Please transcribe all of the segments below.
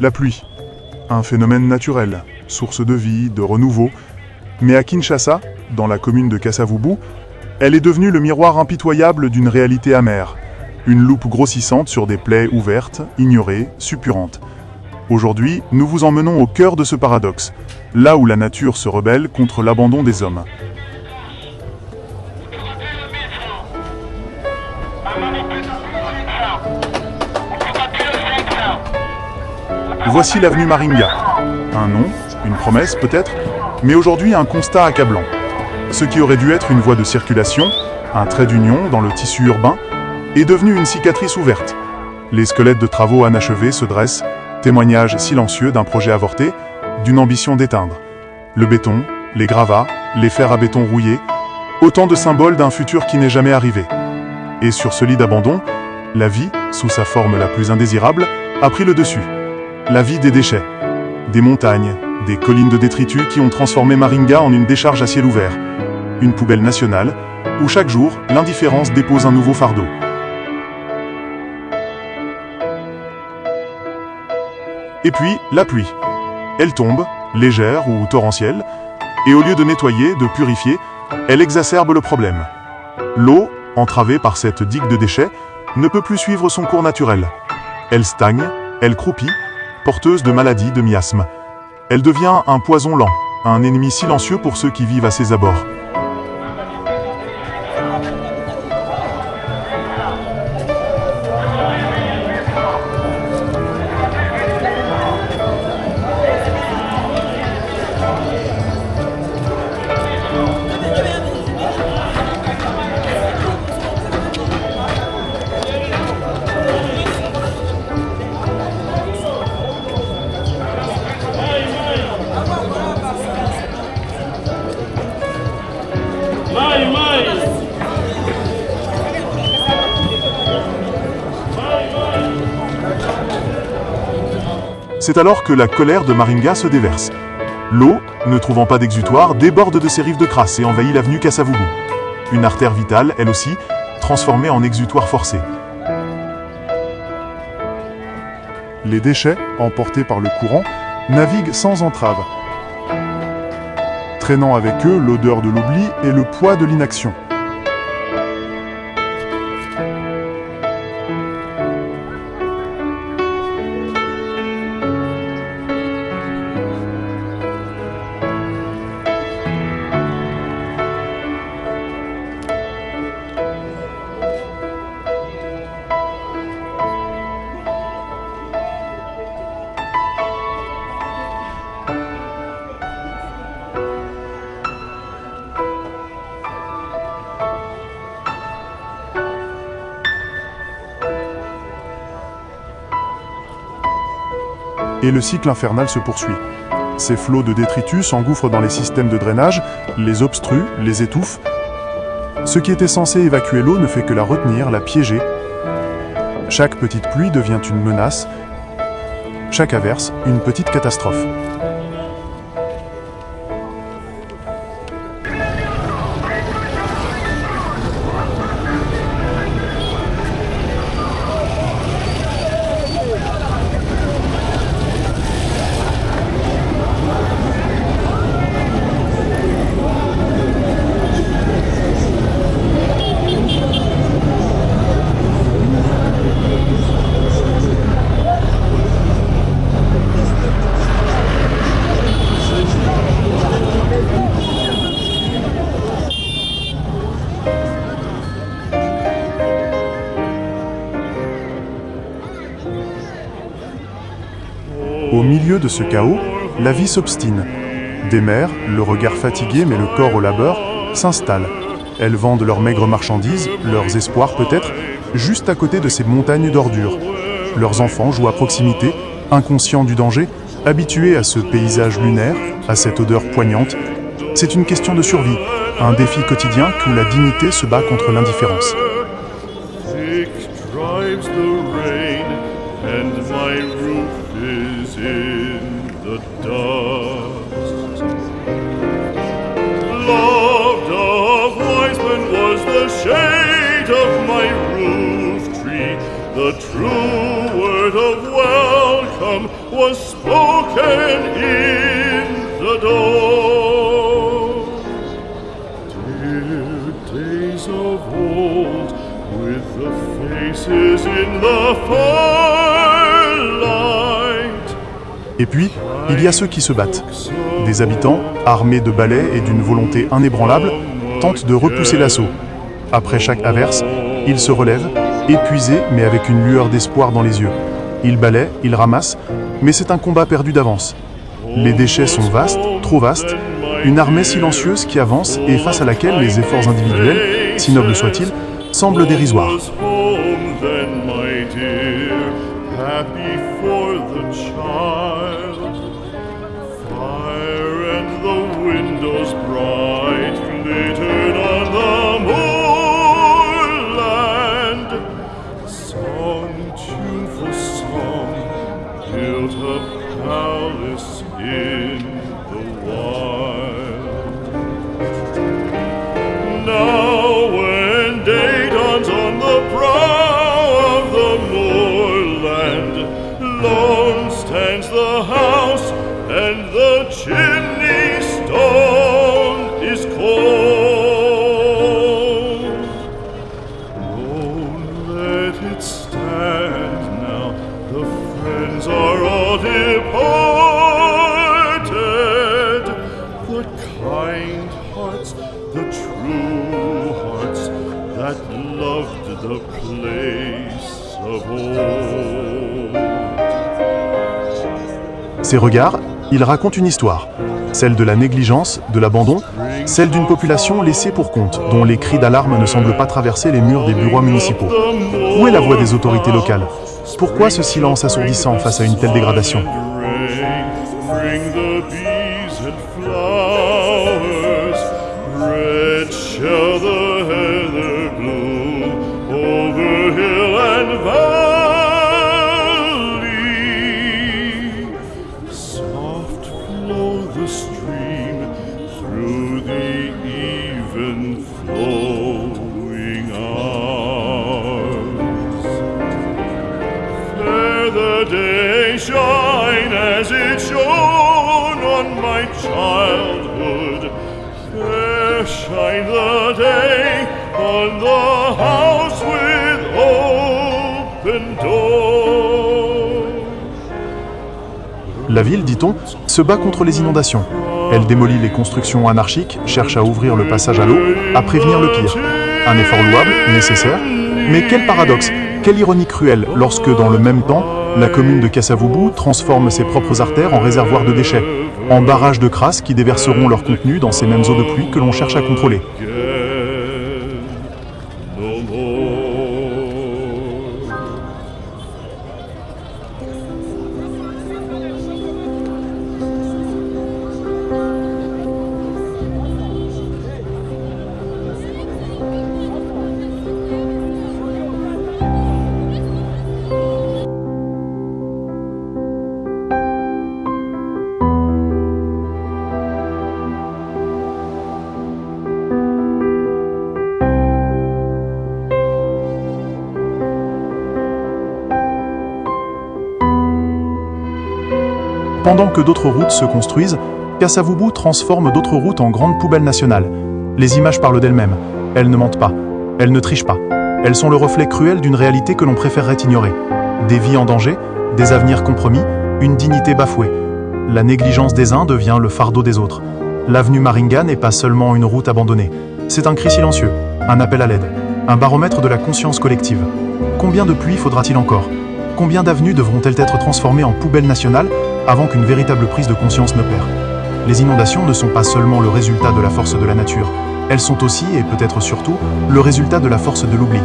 La pluie, un phénomène naturel, source de vie, de renouveau. Mais à Kinshasa, dans la commune de Kasavubu, elle est devenue le miroir impitoyable d'une réalité amère. Une loupe grossissante sur des plaies ouvertes, ignorées, suppurantes. Aujourd'hui, nous vous emmenons au cœur de ce paradoxe, là où la nature se rebelle contre l'abandon des hommes. Voici l'avenue Maringa. Un nom, une promesse peut-être, mais aujourd'hui un constat accablant. Ce qui aurait dû être une voie de circulation, un trait d'union dans le tissu urbain, est devenu une cicatrice ouverte. Les squelettes de travaux inachevés se dressent, témoignage silencieux d'un projet avorté, d'une ambition d'éteindre. Le béton, les gravats, les fers à béton rouillés, autant de symboles d'un futur qui n'est jamais arrivé. Et sur ce lit d'abandon, la vie, sous sa forme la plus indésirable, a pris le dessus. La vie des déchets, des montagnes, des collines de détritus qui ont transformé Maringa en une décharge à ciel ouvert, une poubelle nationale, où chaque jour, l'indifférence dépose un nouveau fardeau. Et puis, la pluie. Elle tombe, légère ou torrentielle, et au lieu de nettoyer, de purifier, elle exacerbe le problème. L'eau, entravée par cette digue de déchets, ne peut plus suivre son cours naturel. Elle stagne, elle croupit, porteuse de maladies, de miasmes. Elle devient un poison lent, un ennemi silencieux pour ceux qui vivent à ses abords. C'est alors que la colère de Maringa se déverse. L'eau, ne trouvant pas d'exutoire, déborde de ses rives de crasse et envahit l'avenue Kasavubu. Une artère vitale, elle aussi, transformée en exutoire forcé. Les déchets, emportés par le courant, naviguent sans entrave, traînant avec eux l'odeur de l'oubli et le poids de l'inaction. Et le cycle infernal se poursuit. Ces flots de détritus s'engouffrent dans les systèmes de drainage, les obstruent, les étouffent. Ce qui était censé évacuer l'eau ne fait que la retenir, la piéger. Chaque petite pluie devient une menace, chaque averse, une petite catastrophe. Au milieu de ce chaos, la vie s'obstine. Des mères, le regard fatigué mais le corps au labeur, s'installent. Elles vendent leurs maigres marchandises, leurs espoirs peut-être, juste à côté de ces montagnes d'ordures. Leurs enfants jouent à proximité, inconscients du danger, habitués à ce paysage lunaire, à cette odeur poignante. C'est une question de survie, un défi quotidien où la dignité se bat contre l'indifférence. Loved of wise men was the shade of my roof tree, the true word of welcome. welcome was spoken in the dawn. Dear days of old, with the faces in the firelight. Et puis, il y a ceux qui se battent. Des habitants, armés de balais et d'une volonté inébranlable, tentent de repousser l'assaut. Après chaque averse, ils se relèvent, épuisés mais avec une lueur d'espoir dans les yeux. Ils balaient, ils ramassent, mais c'est un combat perdu d'avance. Les déchets sont vastes, trop vastes, une armée silencieuse qui avance et face à laquelle les efforts individuels, si nobles soient-ils, semblent dérisoires. Chimney stone is cold. Don't let it stand now. The friends are all departed. The kind hearts, the true hearts that loved the place of old. Ces regards, ils racontent une histoire, celle de la négligence, de l'abandon, celle d'une population laissée pour compte, dont les cris d'alarme ne semblent pas traverser les murs des bureaux municipaux. Où est la voix des autorités locales? Pourquoi ce silence assourdissant face à une telle dégradation? The day shine as it shone on my childhood. Fair shine the day on the house with open door. La ville, dit-on, se bat contre les inondations. Elle démolit les constructions anarchiques, cherche à ouvrir le passage à l'eau, à prévenir le pire. Un effort louable, nécessaire, mais quel paradoxe, quelle ironie cruelle lorsque, dans le même temps, la commune de Kasavubu transforme ses propres artères en réservoirs de déchets, en barrages de crasse qui déverseront leur contenu dans ces mêmes eaux de pluie que l'on cherche à contrôler. Pendant que d'autres routes se construisent, Kasavubu transforme d'autres routes en grandes poubelles nationales. Les images parlent d'elles-mêmes. Elles ne mentent pas. Elles ne trichent pas. Elles sont le reflet cruel d'une réalité que l'on préférerait ignorer. Des vies en danger, des avenirs compromis, une dignité bafouée. La négligence des uns devient le fardeau des autres. L'avenue Maringa n'est pas seulement une route abandonnée. C'est un cri silencieux, un appel à l'aide, un baromètre de la conscience collective. Combien de pluies faudra-t-il encore? Combien d'avenues devront-elles être transformées en poubelles nationales avant qu'une véritable prise de conscience n'opère? Les inondations ne sont pas seulement le résultat de la force de la nature, elles sont aussi, et peut-être surtout, le résultat de la force de l'oubli,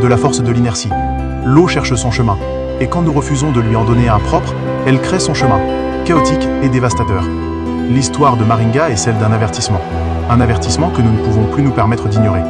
de la force de l'inertie. L'eau cherche son chemin, et quand nous refusons de lui en donner un propre, elle crée son chemin, chaotique et dévastateur. L'histoire de Maringa est celle d'un avertissement que nous ne pouvons plus nous permettre d'ignorer.